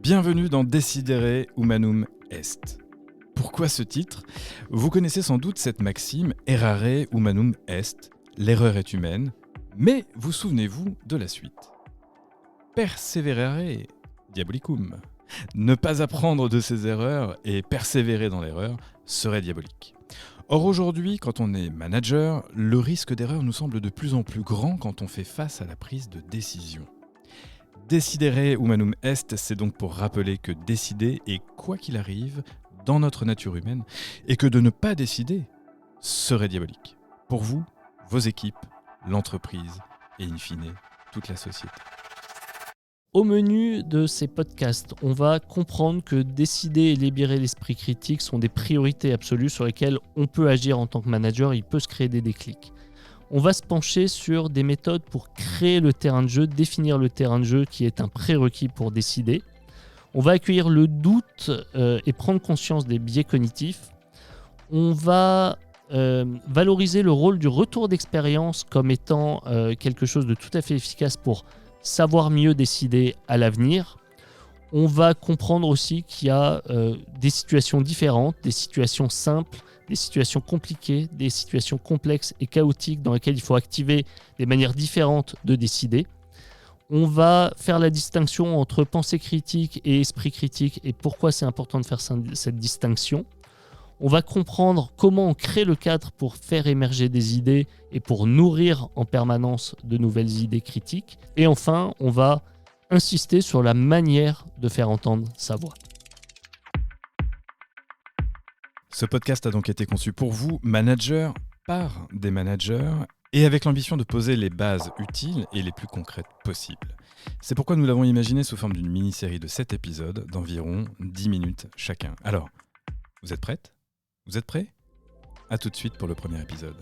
Bienvenue dans Decidere Humanum Est. Pourquoi ce titre ? Vous connaissez sans doute cette maxime Errare Humanum Est, l'erreur est humaine, mais vous souvenez-vous de la suite. Perseverare diabolicum. Ne pas apprendre de ses erreurs et persévérer dans l'erreur serait diabolique. Or aujourd'hui, quand on est manager, le risque d'erreur nous semble de plus en plus grand quand on fait face à la prise de décision. Decidere Humanum Est, c'est donc pour rappeler que décider est, quoi qu'il arrive, dans notre nature humaine, et que de ne pas décider serait diabolique. Pour vous, vos équipes, l'entreprise et in fine, toute la société. Au menu de ces podcasts, on va comprendre que décider et libérer l'esprit critique sont des priorités absolues sur lesquelles on peut agir en tant que manager, il peut se créer des déclics. On va se pencher sur des méthodes pour créer le terrain de jeu, définir le terrain de jeu qui est un prérequis pour décider. On va accueillir le doute et prendre conscience des biais cognitifs. On va valoriser le rôle du retour d'expérience comme étant quelque chose de tout à fait efficace pour savoir mieux décider à l'avenir. On va comprendre aussi qu'il y a des situations différentes, des situations simples, des situations compliquées, des situations complexes et chaotiques dans lesquelles il faut activer des manières différentes de décider. On va faire la distinction entre pensée critique et esprit critique et pourquoi c'est important de faire cette distinction. On va comprendre comment on crée le cadre pour faire émerger des idées et pour nourrir en permanence de nouvelles idées critiques. Et enfin, on va insister sur la manière de faire entendre sa voix. Ce podcast a donc été conçu pour vous, managers, par des managers, et avec l'ambition de poser les bases utiles et les plus concrètes possibles. C'est pourquoi nous l'avons imaginé sous forme d'une mini-série de 7 épisodes d'environ 10 minutes chacun. Alors, vous êtes prêtes ? Vous êtes prêts ? À tout de suite pour le premier épisode.